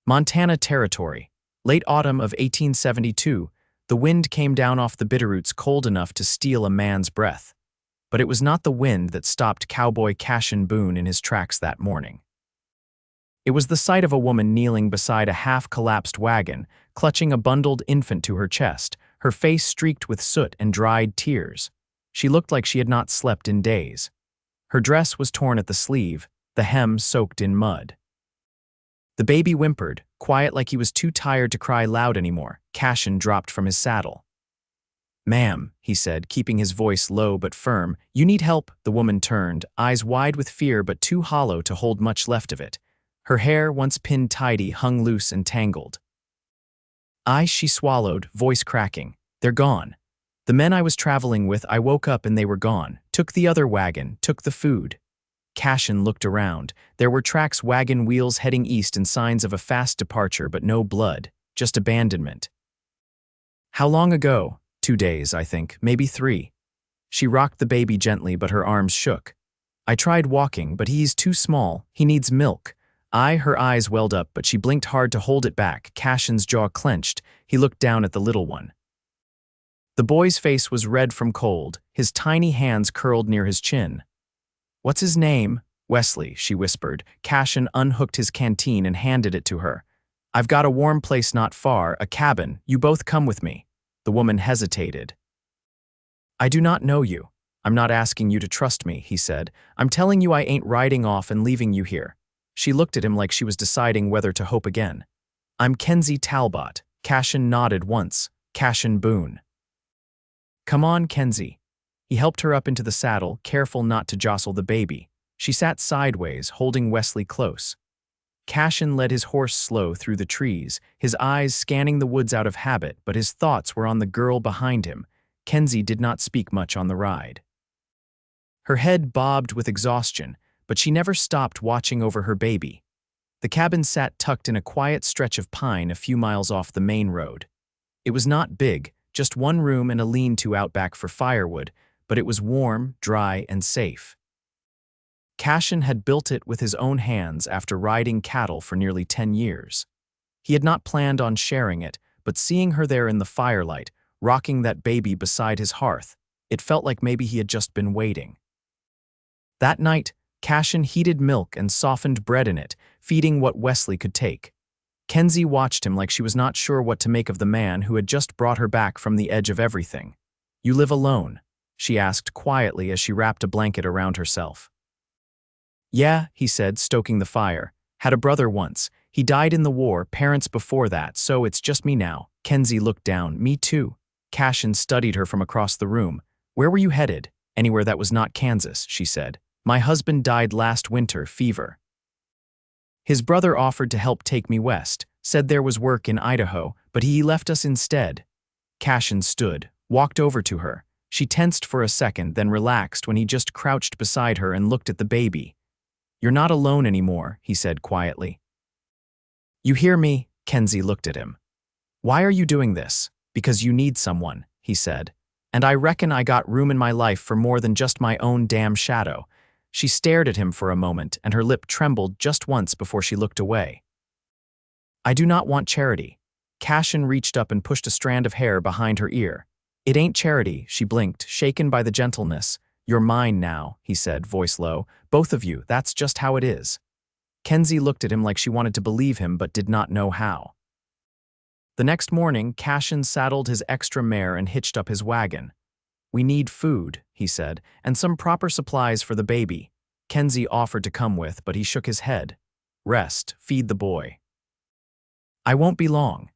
Montana Territory. Late autumn of 1872, the wind came down off the Bitterroots cold enough to steal a man's breath. But it was not the wind that stopped Cowboy Cassian Boone in his tracks that morning. It was the sight of a woman kneeling beside a half-collapsed wagon, clutching a bundled infant to her chest, her face streaked with soot and dried tears. She looked like she had not slept in days. Her dress was torn at the sleeve, the hem soaked in mud. The baby whimpered, quiet like he was too tired to cry loud anymore. Cassian dropped from his saddle. "Ma'am," he said, keeping his voice low but firm. "You need help." The woman turned, eyes wide with fear but too hollow to hold much left of it. Her hair, once pinned tidy, hung loose and tangled. She swallowed, voice cracking. "They're gone. The men I was traveling with, I woke up and they were gone. Took the other wagon, took the food." Cassian looked around. There were tracks, wagon wheels heading east and signs of a fast departure, but no blood, just abandonment. "How long ago?" 2 days, I think, maybe 3. She rocked the baby gently, but her arms shook. "I tried walking, but he's too small. He needs milk." Her eyes welled up, but she blinked hard to hold it back. Cassian's jaw clenched. He looked down at the little one. The boy's face was red from cold, his tiny hands curled near his chin. "What's his name?" "Wesley," she whispered. Cassian unhooked his canteen and handed it to her. "I've got a warm place not far, a cabin. You both come with me." The woman hesitated. "I do not know you. I'm not asking you to trust me," he said. "I'm telling you I ain't riding off and leaving you here." She looked at him like she was deciding whether to hope again. "I'm Kenzie Talbot." Cassian nodded once. "Cassian Boone." "Come on, Kenzie." He helped her up into the saddle, careful not to jostle the baby. She sat sideways, holding Wesley close. Cassian led his horse slow through the trees, his eyes scanning the woods out of habit, but his thoughts were on the girl behind him. Kenzie did not speak much on the ride. Her head bobbed with exhaustion, but she never stopped watching over her baby. The cabin sat tucked in a quiet stretch of pine a few miles off the main road. It was not big, just one room and a lean-to out back for firewood, but it was warm, dry, and safe. Cassian had built it with his own hands after riding cattle for nearly 10 years. He had not planned on sharing it, but seeing her there in the firelight, rocking that baby beside his hearth, it felt like maybe he had just been waiting. That night, Cassian heated milk and softened bread in it, feeding what Wesley could take. Kenzie watched him like she was not sure what to make of the man who had just brought her back from the edge of everything. "You live alone?" she asked quietly as she wrapped a blanket around herself. "Yeah," he said, stoking the fire. "Had a brother once. He died in the war, parents before that, so it's just me now." Kenzie looked down. "Me too." Cassian studied her from across the room. "Where were you headed?" "Anywhere that was not Kansas," she said. "My husband died last winter, fever. His brother offered to help take me west, said there was work in Idaho, but he left us instead." Cassian stood, walked over to her. She tensed for a second, then relaxed when he just crouched beside her and looked at the baby. "You're not alone anymore," he said quietly. "You hear me?" Kenzie looked at him. "Why are you doing this?" "Because you need someone," he said. "And I reckon I got room in my life for more than just my own damn shadow." She stared at him for a moment, and her lip trembled just once before she looked away. "I do not want charity." Cassian reached up and pushed a strand of hair behind her ear. "It ain't charity," she blinked, shaken by the gentleness. "You're mine now," he said, voice low. "Both of you, that's just how it is." Kenzie looked at him like she wanted to believe him but did not know how. The next morning, Cassian saddled his extra mare and hitched up his wagon. "We need food," he said, "and some proper supplies for the baby." Kenzie offered to come with, but he shook his head. "Rest, feed the boy." "I won't be long."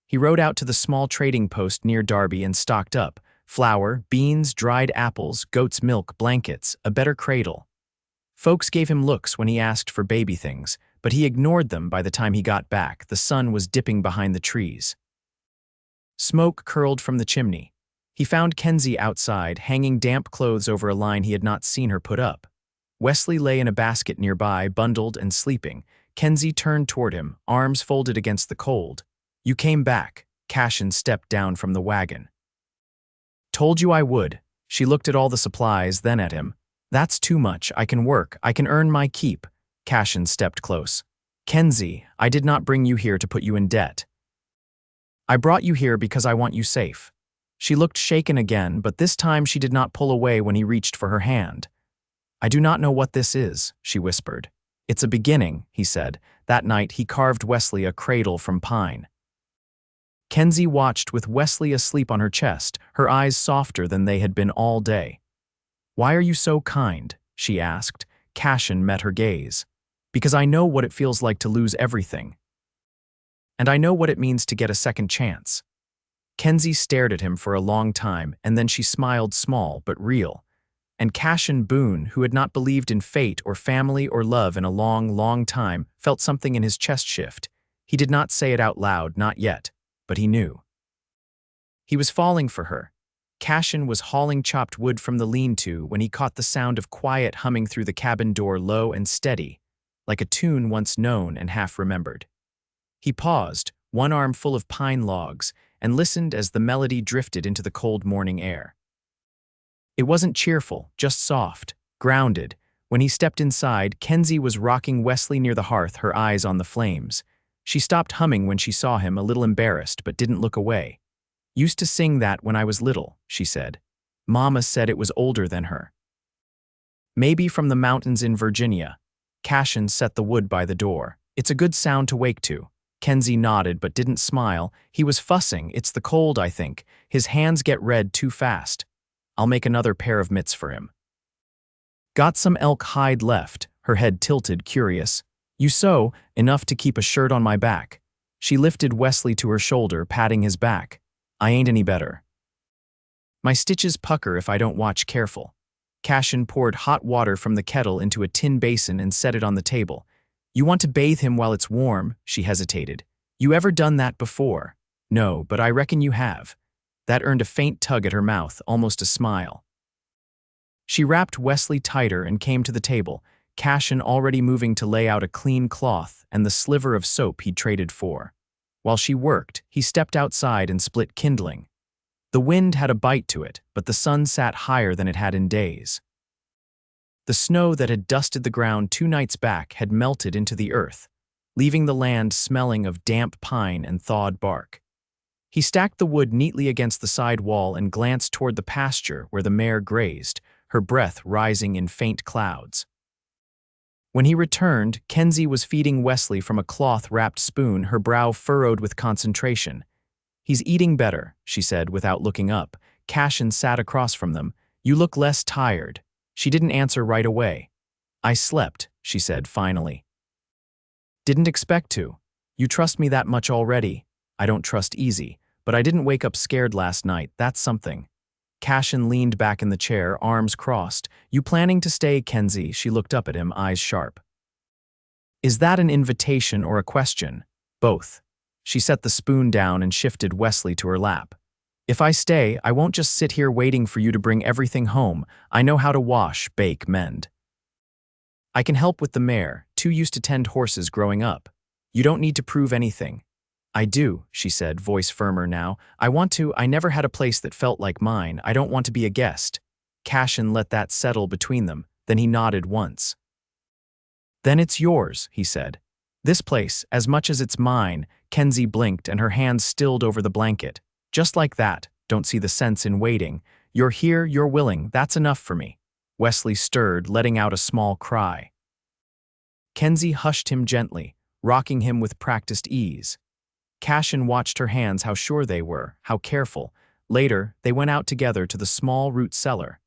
He rode out to the small trading post near Darby and stocked up. Flour, beans, dried apples, goat's milk, blankets, a better cradle. Folks gave him looks when he asked for baby things, but he ignored them by the time he got back. The sun was dipping behind the trees. Smoke curled from the chimney. He found Kenzie outside, hanging damp clothes over a line he had not seen her put up. Wesley lay in a basket nearby, bundled and sleeping. Kenzie turned toward him, arms folded against the cold. "You came back." Cassian stepped down from the wagon. "Told you I would." She looked at all the supplies, then at him. "That's too much. I can work. I can earn my keep." Cassian stepped close. Kenzie, I did not bring you here to put you in debt. I brought you here because I want you safe. She looked shaken again, but this time she did not pull away when he reached for her hand. I do not know what this is, she whispered. It's a beginning, he said. That night he carved Wesley a cradle from pine. Kenzie watched with Wesley asleep on her chest, her eyes softer than they had been all day. Why are you so kind? She asked. Cassian met her gaze. Because I know what it feels like to lose everything. And I know what it means to get a second chance. Kenzie stared at him for a long time, and then she smiled, small but real. And Cassian Boone, who had not believed in fate or family or love in a long, long time, felt something in his chest shift. He did not say it out loud, not yet, but he knew. He was falling for her. Cassian was hauling chopped wood from the lean-to when he caught the sound of quiet humming through the cabin door, low and steady, like a tune once known and half-remembered. He paused, one arm full of pine logs, and listened as the melody drifted into the cold morning air. It wasn't cheerful, just soft, grounded. When he stepped inside, Kenzie was rocking Wesley near the hearth, her eyes on the flames. She stopped humming when she saw him, a little embarrassed, but didn't look away. Used to sing that when I was little, she said. Mama said it was older than her. Maybe from the mountains in Virginia. Cassian set the wood by the door. It's a good sound to wake to. Kenzie nodded but didn't smile. He was fussing. It's the cold, I think. His hands get red too fast. I'll make another pair of mitts for him. Got some elk hide left, her head tilted, curious. You sew enough to keep a shirt on my back. She lifted Wesley to her shoulder, patting his back. I ain't any better. My stitches pucker if I don't watch careful. Cassian poured hot water from the kettle into a tin basin and set it on the table. You want to bathe him while it's warm, she hesitated. You ever done that before? No, but I reckon you have. That earned a faint tug at her mouth, almost a smile. She wrapped Wesley tighter and came to the table, Cassian already moving to lay out a clean cloth and the sliver of soap he'd traded for. While she worked, he stepped outside and split kindling. The wind had a bite to it, but the sun sat higher than it had in days. The snow that had dusted the ground 2 nights back had melted into the earth, leaving the land smelling of damp pine and thawed bark. He stacked the wood neatly against the side wall and glanced toward the pasture where the mare grazed, her breath rising in faint clouds. When he returned, Kenzie was feeding Wesley from a cloth-wrapped spoon, her brow furrowed with concentration. He's eating better, she said without looking up. Cassian sat across from them. You look less tired. She didn't answer right away. I slept, she said finally. Didn't expect to. You trust me that much already? I don't trust easy, but I didn't wake up scared last night, that's something. Cassian leaned back in the chair, arms crossed. You planning to stay, Kenzie? She looked up at him, eyes sharp. Is that an invitation or a question? Both. She set the spoon down and shifted Wesley to her lap. If I stay, I won't just sit here waiting for you to bring everything home. I know how to wash, bake, mend. I can help with the mare, too used to tend horses growing up. You don't need to prove anything. I do, she said, voice firmer now. I never had a place that felt like mine. I don't want to be a guest. Cassian let that settle between them, then he nodded once. Then it's yours, he said. This place, as much as it's mine. Kenzie blinked and her hands stilled over the blanket. Just like that, don't see the sense in waiting. You're here, you're willing, that's enough for me. Wesley stirred, letting out a small cry. Kenzie hushed him gently, rocking him with practiced ease. Cassian watched her hands, how sure they were, how careful. Later, they went out together to the small root cellar.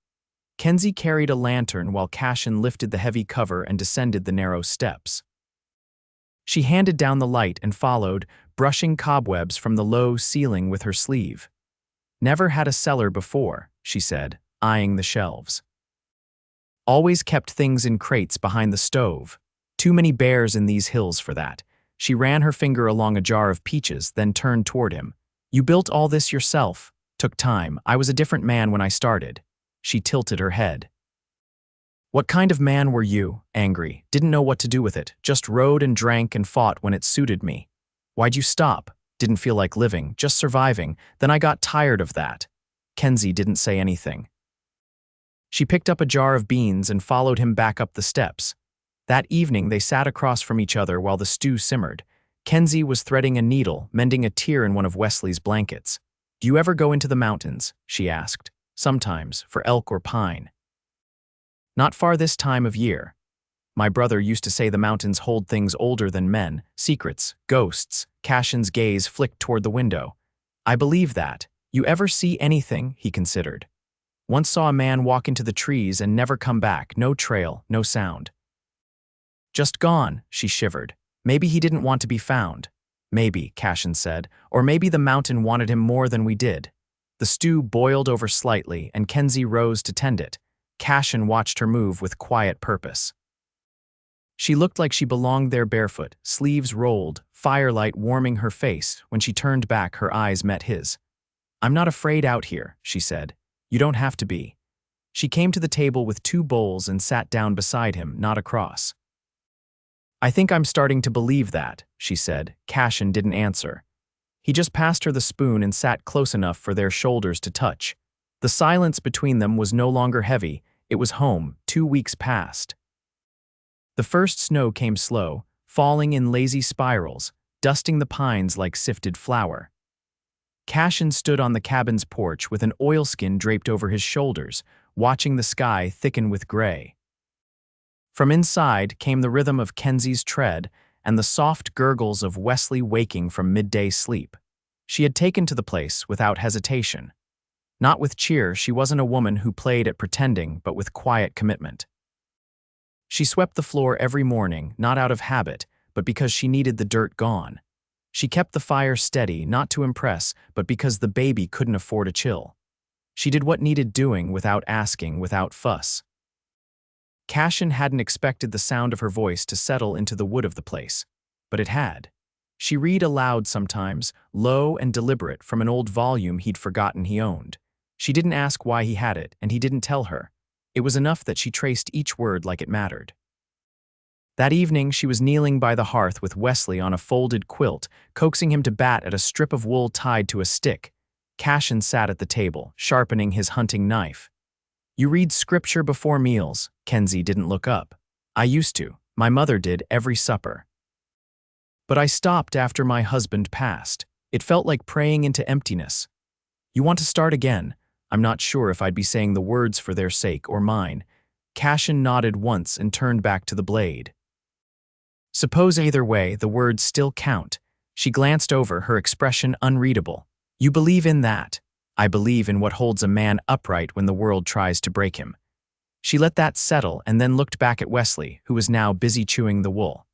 Kenzie carried a lantern while Cassian lifted the heavy cover and descended the narrow steps. She handed down the light and followed, brushing cobwebs from the low ceiling with her sleeve. Never had a cellar before, she said, eyeing the shelves. Always kept things in crates behind the stove. Too many bears in these hills for that. She ran her finger along a jar of peaches, then turned toward him. You built all this yourself. Took time. I was a different man when I started. She tilted her head. What kind of man were you? Angry. Didn't know what to do with it. Just rode and drank and fought when it suited me. Why'd you stop? Didn't feel like living, just surviving. Then I got tired of that. Kenzie didn't say anything. She picked up a jar of beans and followed him back up the steps. That evening, they sat across from each other while the stew simmered. Kenzie was threading a needle, mending a tear in one of Wesley's blankets. "Do you ever go into the mountains?" she asked. "Sometimes, for elk or pine." "Not far this time of year. My brother used to say the mountains hold things older than men, secrets, ghosts." Cassian's gaze flicked toward the window. "I believe that. You ever see anything?" he considered. "Once saw a man walk into the trees and never come back, no trail, no sound." "Just gone," she shivered. "Maybe he didn't want to be found." "Maybe," Cassian said, "or maybe the mountain wanted him more than we did." The stew boiled over slightly, and Kenzie rose to tend it. Cassian watched her move with quiet purpose. She looked like she belonged there barefoot, sleeves rolled, firelight warming her face. When she turned back, her eyes met his. "I'm not afraid out here," she said. "You don't have to be." She came to the table with 2 bowls and sat down beside him, not across. "I think I'm starting to believe that," she said. Cassian didn't answer. He just passed her the spoon and sat close enough for their shoulders to touch. The silence between them was no longer heavy. It was home, 2 weeks past. The first snow came slow, falling in lazy spirals, dusting the pines like sifted flour. Cassian stood on the cabin's porch with an oilskin draped over his shoulders, watching the sky thicken with gray. From inside came the rhythm of Kenzie's tread and the soft gurgles of Wesley waking from midday sleep. She had taken to the place without hesitation. Not with cheer, she wasn't a woman who played at pretending, but with quiet commitment. She swept the floor every morning, not out of habit, but because she needed the dirt gone. She kept the fire steady, not to impress, but because the baby couldn't afford a chill. She did what needed doing without asking, without fuss. Cassian hadn't expected the sound of her voice to settle into the wood of the place, but it had. She read aloud sometimes, low and deliberate, from an old volume he'd forgotten he owned. She didn't ask why he had it, and he didn't tell her. It was enough that she traced each word like it mattered. That evening, she was kneeling by the hearth with Wesley on a folded quilt, coaxing him to bat at a strip of wool tied to a stick. Cassian sat at the table, sharpening his hunting knife. "You read scripture before meals." Kenzie didn't look up. "I used to. My mother did every supper. But I stopped after my husband passed. It felt like praying into emptiness." "You want to start again?" "I'm not sure if I'd be saying the words for their sake or mine." Cassian nodded once and turned back to the blade. "Suppose either way, the words still count." She glanced over, her expression unreadable. "You believe in that." "I believe in what holds a man upright when the world tries to break him." She let that settle and then looked back at Wesley, who was now busy chewing the wool.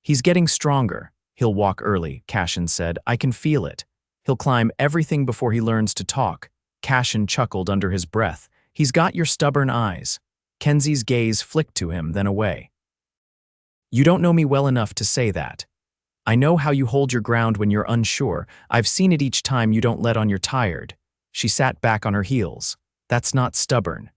"He's getting stronger. He'll walk early," Cassian said. "I can feel it. He'll climb everything before he learns to talk." Cassian chuckled under his breath. "He's got your stubborn eyes." Kenzie's gaze flicked to him, then away. "You don't know me well enough to say that. I know how you hold your ground when you're unsure. I've seen it each time you don't let on you're tired." She sat back on her heels. "That's not stubborn.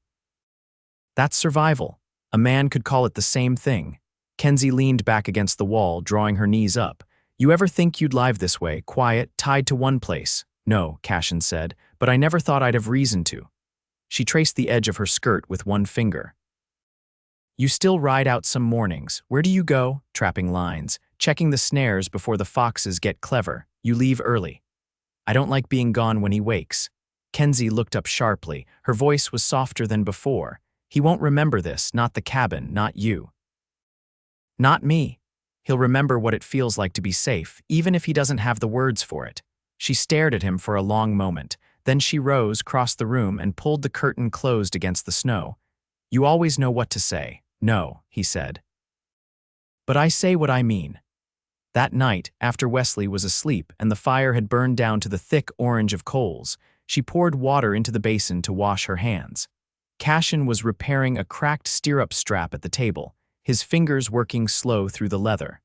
That's survival. A man could call it the same thing." Kenzie leaned back against the wall, drawing her knees up. "You ever think you'd live this way, quiet, tied to one place?" "No," Cassian said, "but I never thought I'd have reason to." She traced the edge of her skirt with one finger. "You still ride out some mornings. Where do you go?" "Trapping lines, checking the snares before the foxes get clever. You leave early." "I don't like being gone when he wakes." Kenzie looked up sharply. Her voice was softer than before. "He won't remember this, not the cabin, not you." "Not me. He'll remember what it feels like to be safe, even if he doesn't have the words for it." She stared at him for a long moment. Then she rose, crossed the room, and pulled the curtain closed against the snow. "You always know what to say." "No," he said. "But I say what I mean." That night, after Wesley was asleep and the fire had burned down to the thick orange of coals, she poured water into the basin to wash her hands. Cassian was repairing a cracked stirrup strap at the table, his fingers working slow through the leather.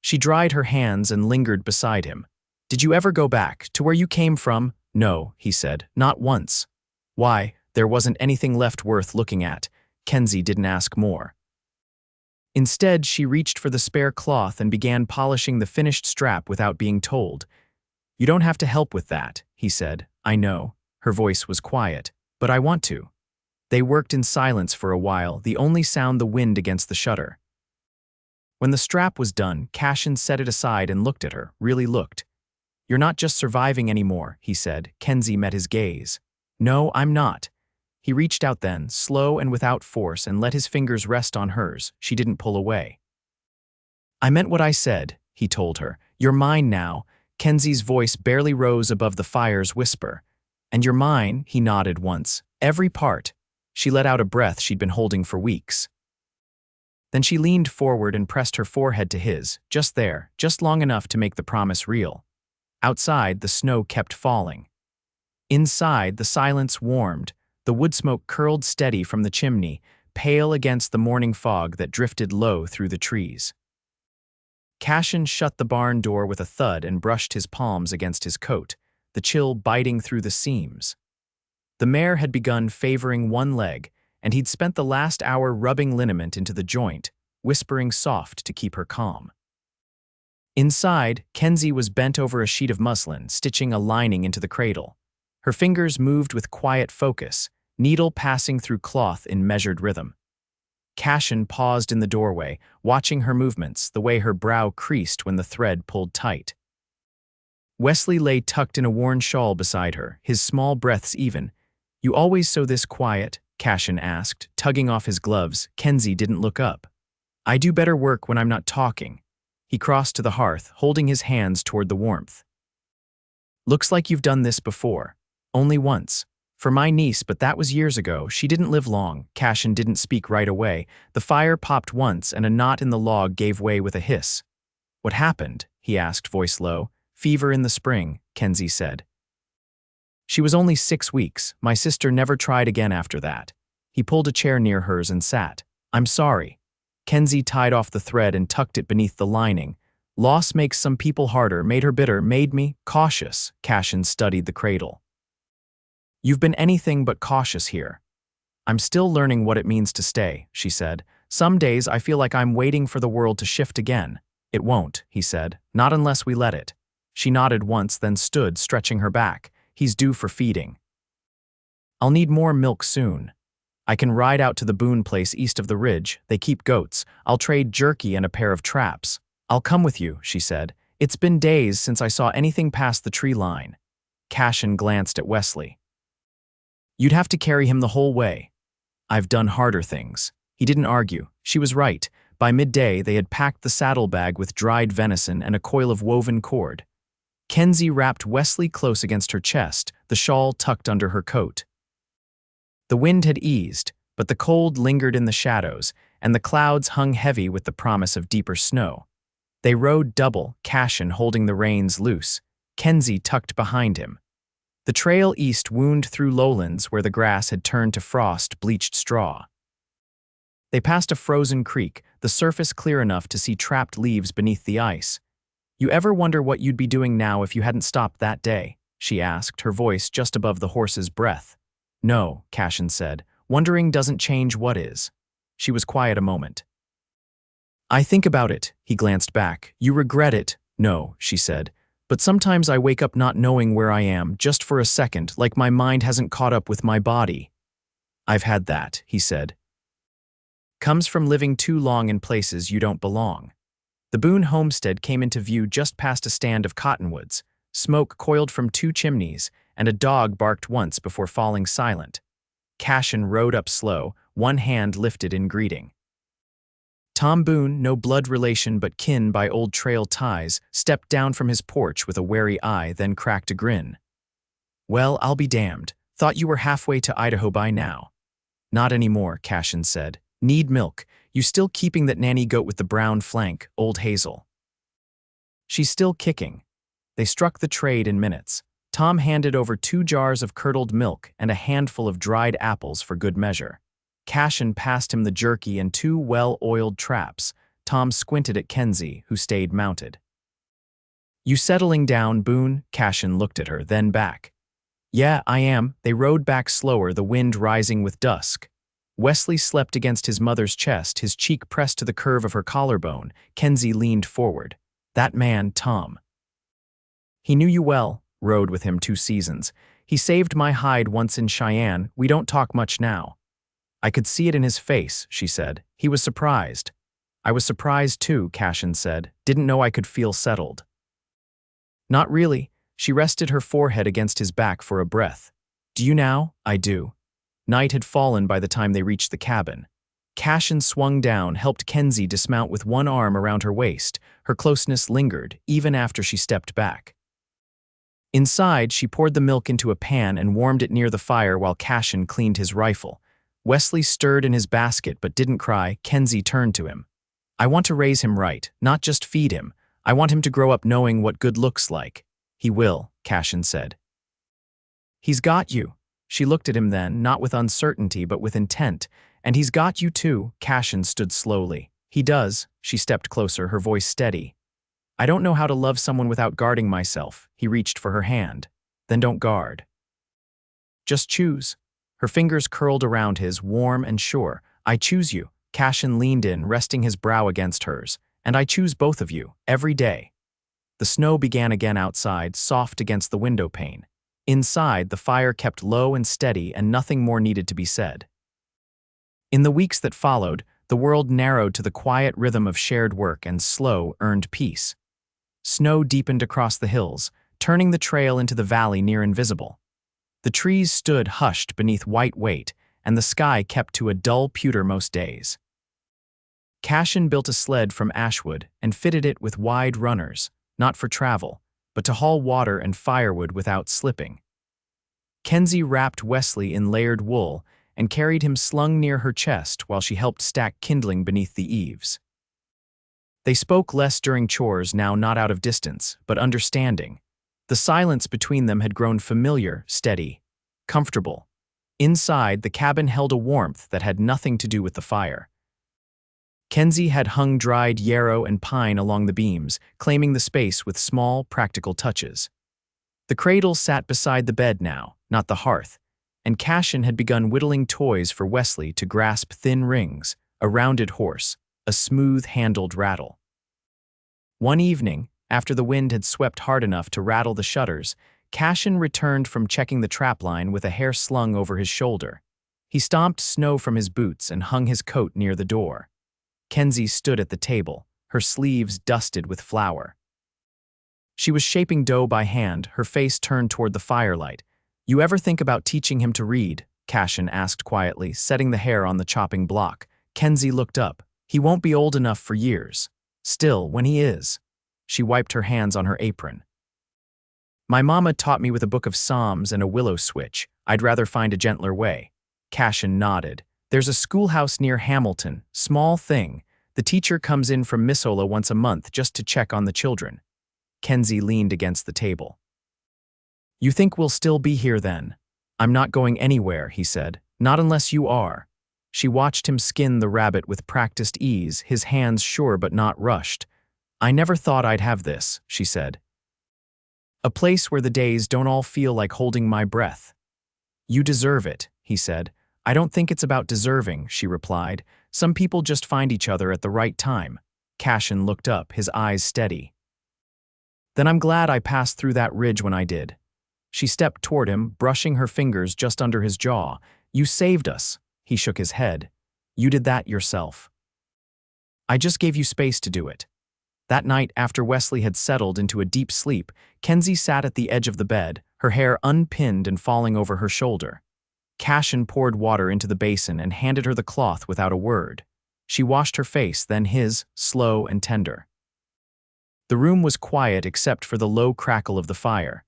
She dried her hands and lingered beside him. "Did you ever go back to where you came from?" "No," he said, "not once." "Why? There wasn't anything left worth looking at." Kenzie didn't ask more. Instead, she reached for the spare cloth and began polishing the finished strap without being told. "You don't have to help with that," he said. "I know." Her voice was quiet. "But I want to." They worked in silence for a while, the only sound the wind against the shutter. When the strap was done, Cassian set it aside and looked at her, really looked. "You're not just surviving anymore," he said. Kenzie met his gaze. "No, I'm not." He reached out then, slow and without force, and let his fingers rest on hers. She didn't pull away. "I meant what I said," he told her. "You're mine now." Kenzie's voice barely rose above the fire's whisper. "And you're mine," he nodded once. "Every part." She let out a breath she'd been holding for weeks. Then she leaned forward and pressed her forehead to his, just there, just long enough to make the promise real. Outside, the snow kept falling. Inside, the silence warmed. The wood smoke curled steady from the chimney, pale against the morning fog that drifted low through the trees. Cassian shut the barn door with a thud and brushed his palms against his coat, the chill biting through the seams. The mare had begun favoring one leg, and he'd spent the last hour rubbing liniment into the joint, whispering soft to keep her calm. Inside, Kenzie was bent over a sheet of muslin, stitching a lining into the cradle. Her fingers moved with quiet focus, needle passing through cloth in measured rhythm. Cassian paused in the doorway, watching her movements, the way her brow creased when the thread pulled tight. Wesley lay tucked in a worn shawl beside her, his small breaths even. "You always sew this quiet?" Cassian asked, tugging off his gloves. Kenzie didn't look up. "I do better work when I'm not talking." He crossed to the hearth, holding his hands toward the warmth. "Looks like you've done this before." "Only once. For my niece, but that was years ago. She didn't live long." Cassian didn't speak right away. The fire popped once, and a knot in the log gave way with a hiss. "What happened?" he asked, voice low. "Fever in the spring," Kenzie said. "She was only 6 weeks. My sister never tried again after that." He pulled a chair near hers and sat. "I'm sorry." Kenzie tied off the thread and tucked it beneath the lining. "Loss makes some people harder, made her bitter, made me cautious." Cassian studied the cradle. "You've been anything but cautious here." "I'm still learning what it means to stay," she said. "Some days I feel like I'm waiting for the world to shift again." "It won't," he said. "Not unless we let it." She nodded once, then stood, stretching her back. "He's due for feeding." "I'll need more milk soon. I can ride out to the Boone place east of the ridge. They keep goats. I'll trade jerky and a pair of traps." "I'll come with you," she said. "It's been days since I saw anything past the tree line." Cassian glanced at Wesley. "You'd have to carry him the whole way." "I've done harder things." He didn't argue. She was right. By midday, they had packed the saddlebag with dried venison and a coil of woven cord. Kenzie wrapped Wesley close against her chest, the shawl tucked under her coat. The wind had eased, but the cold lingered in the shadows, and the clouds hung heavy with the promise of deeper snow. They rode double, Cassian holding the reins loose, Kenzie tucked behind him. The trail east wound through lowlands where the grass had turned to frost-bleached straw. They passed a frozen creek, the surface clear enough to see trapped leaves beneath the ice. "You ever wonder what you'd be doing now if you hadn't stopped that day?" she asked, her voice just above the horse's breath. "No," Cassian said. "Wondering doesn't change what is." She was quiet a moment. "I think about it," he glanced back. "You regret it?" "No," she said. "But sometimes I wake up not knowing where I am, just for a second, like my mind hasn't caught up with my body." "I've had that," he said. "Comes from living too long in places you don't belong." The Boone homestead came into view just past a stand of cottonwoods. Smoke coiled from 2 chimneys, and a dog barked once before falling silent. Cassian rode up slow, one hand lifted in greeting. Tom Boone, no blood relation but kin by old trail ties, stepped down from his porch with a wary eye, then cracked a grin. "Well, I'll be damned. Thought you were halfway to Idaho by now." "Not anymore," Cassian said. "Need milk. You still keeping that nanny goat with the brown flank, Old Hazel?" "She's still kicking." They struck the trade in minutes. Tom handed over 2 jars of curdled milk and a handful of dried apples for good measure. Cassian passed him the jerky and 2 well-oiled traps. Tom squinted at Kenzie, who stayed mounted. "You settling down, Boone?" Cassian looked at her, then back. "Yeah, I am." They rode back slower, the wind rising with dusk. Wesley slept against his mother's chest, his cheek pressed to the curve of her collarbone. Kenzie leaned forward. "That man, Tom. He knew you well, rode with him 2 seasons. He saved my hide once in Cheyenne. We don't talk much now." I could see it in his face, she said. He was surprised. I was surprised too, Cassian said. Didn't know I could feel settled. Not really. She rested her forehead against his back for a breath. Do you now? I do. Night had fallen by the time they reached the cabin. Cassian swung down, helped Kenzie dismount with one arm around her waist. Her closeness lingered, even after she stepped back. Inside, she poured the milk into a pan and warmed it near the fire while Cassian cleaned his rifle. Wesley stirred in his basket but didn't cry. Kenzie turned to him. I want to raise him right, not just feed him. I want him to grow up knowing what good looks like. He will, Cassian said. He's got you. She looked at him then, not with uncertainty but with intent. And he's got you too, Cassian stood slowly. He does, she stepped closer, her voice steady. I don't know how to love someone without guarding myself. He reached for her hand. Then don't guard. Just choose. Her fingers curled around his, warm and sure. I choose you. Cassian leaned in, resting his brow against hers. And I choose both of you, every day. The snow began again outside, soft against the window pane. Inside, the fire kept low and steady and nothing more needed to be said. In the weeks that followed, the world narrowed to the quiet rhythm of shared work and slow, earned peace. Snow deepened across the hills, turning the trail into the valley near invisible. The trees stood hushed beneath white weight, and the sky kept to a dull pewter most days. Cassian built a sled from ashwood and fitted it with wide runners, not for travel, but to haul water and firewood without slipping. Kenzie wrapped Wesley in layered wool and carried him slung near her chest while she helped stack kindling beneath the eaves. They spoke less during chores, now not out of distance, but understanding. The silence between them had grown familiar, steady, comfortable. Inside, the cabin held a warmth that had nothing to do with the fire. Kenzie had hung dried yarrow and pine along the beams, claiming the space with small, practical touches. The cradle sat beside the bed now, not the hearth, and Cassian had begun whittling toys for Wesley to grasp thin rings, a rounded horse, a smooth-handled rattle. One evening, after the wind had swept hard enough to rattle the shutters, Cassian returned from checking the trapline with a hair slung over his shoulder. He stomped snow from his boots and hung his coat near the door. Kenzie stood at the table, her sleeves dusted with flour. She was shaping dough by hand, her face turned toward the firelight. You ever think about teaching him to read? Cassian asked quietly, setting the hair on the chopping block. Kenzie looked up. He won't be old enough for years. Still, when he is. She wiped her hands on her apron. My mama taught me with a book of Psalms and a willow switch. I'd rather find a gentler way. Cassian nodded. There's a schoolhouse near Hamilton, small thing. The teacher comes in from Missoula once a month just to check on the children. Kenzie leaned against the table. You think we'll still be here then? I'm not going anywhere, he said. Not unless you are. She watched him skin the rabbit with practiced ease, his hands sure but not rushed. I never thought I'd have this, she said. A place where the days don't all feel like holding my breath. You deserve it, he said. I don't think it's about deserving, she replied. Some people just find each other at the right time. Cassian looked up, his eyes steady. Then I'm glad I passed through that ridge when I did. She stepped toward him, brushing her fingers just under his jaw. You saved us. He shook his head. You did that yourself. I just gave you space to do it. That night, after Wesley had settled into a deep sleep, Kenzie sat at the edge of the bed, her hair unpinned and falling over her shoulder. Cassian poured water into the basin and handed her the cloth without a word. She washed her face, then his, slow and tender. The room was quiet except for the low crackle of the fire.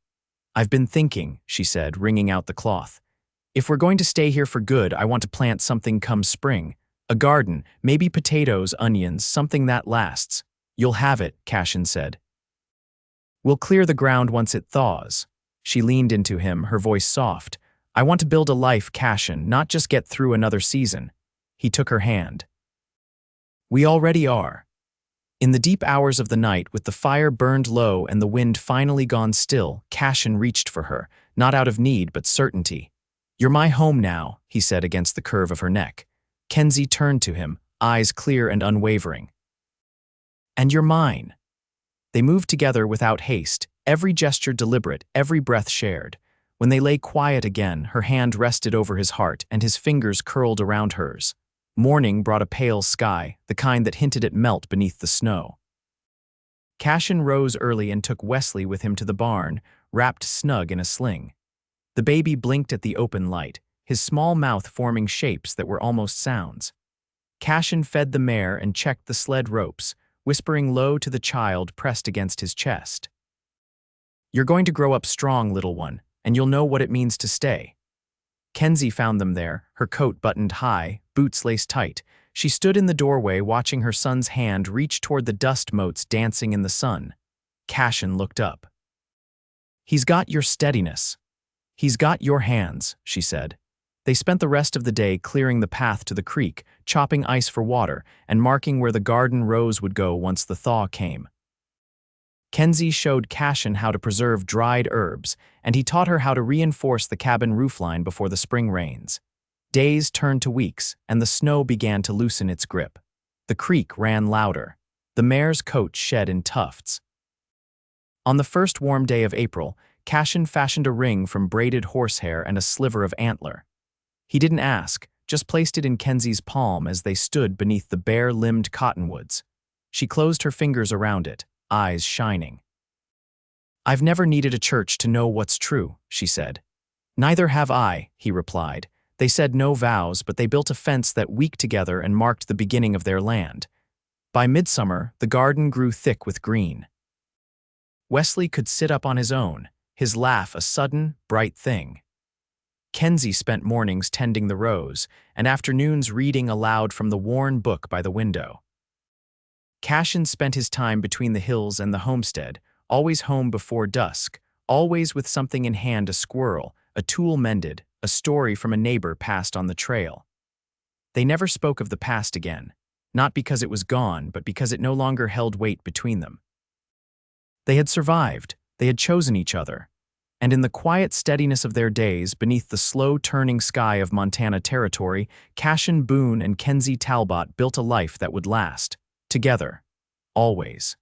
I've been thinking, she said, wringing out the cloth. If we're going to stay here for good, I want to plant something come spring. A garden, maybe potatoes, onions, something that lasts. You'll have it, Cassian said. We'll clear the ground once it thaws. She leaned into him, her voice soft. I want to build a life, Cassian, not just get through another season. He took her hand. We already are. In the deep hours of the night, with the fire burned low and the wind finally gone still, Cassian reached for her, not out of need but certainty. You're my home now, he said against the curve of her neck. Kenzie turned to him, eyes clear and unwavering. And you're mine. They moved together without haste, every gesture deliberate, every breath shared. When they lay quiet again, her hand rested over his heart and his fingers curled around hers. Morning brought a pale sky, the kind that hinted at melt beneath the snow. Cassian rose early and took Wesley with him to the barn, wrapped snug in a sling. The baby blinked at the open light, his small mouth forming shapes that were almost sounds. Cassian fed the mare and checked the sled ropes, whispering low to the child pressed against his chest. "You're going to grow up strong, little one, and you'll know what it means to stay." Kenzie found them there, her coat buttoned high, boots laced tight. She stood in the doorway watching her son's hand reach toward the dust motes dancing in the sun. Cassian looked up. "He's got your steadiness. He's got your hands," she said. They spent the rest of the day clearing the path to the creek, chopping ice for water, and marking where the garden rows would go once the thaw came. Kenzie showed Cassian how to preserve dried herbs, and he taught her how to reinforce the cabin roofline before the spring rains. Days turned to weeks, and the snow began to loosen its grip. The creek ran louder. The mare's coat shed in tufts. On the first warm day of April, Cassian fashioned a ring from braided horsehair and a sliver of antler. He didn't ask, just placed it in Kenzie's palm as they stood beneath the bare-limbed cottonwoods. She closed her fingers around it, eyes shining. "I've never needed a church to know what's true," she said. "Neither have I," he replied. They said no vows, but they built a fence that week together and marked the beginning of their land. By midsummer, the garden grew thick with green. Wesley could sit up on his own, his laugh a sudden, bright thing. Kenzie spent mornings tending the rows, and afternoons reading aloud from the worn book by the window. Cassian spent his time between the hills and the homestead, always home before dusk, always with something in hand, a squirrel, a tool mended, a story from a neighbor passed on the trail. They never spoke of the past again, not because it was gone, but because it no longer held weight between them. They had survived, they had chosen each other, and in the quiet steadiness of their days, beneath the slow-turning sky of Montana Territory, Cassian Boone and Kenzie Talbot built a life that would last, together, always.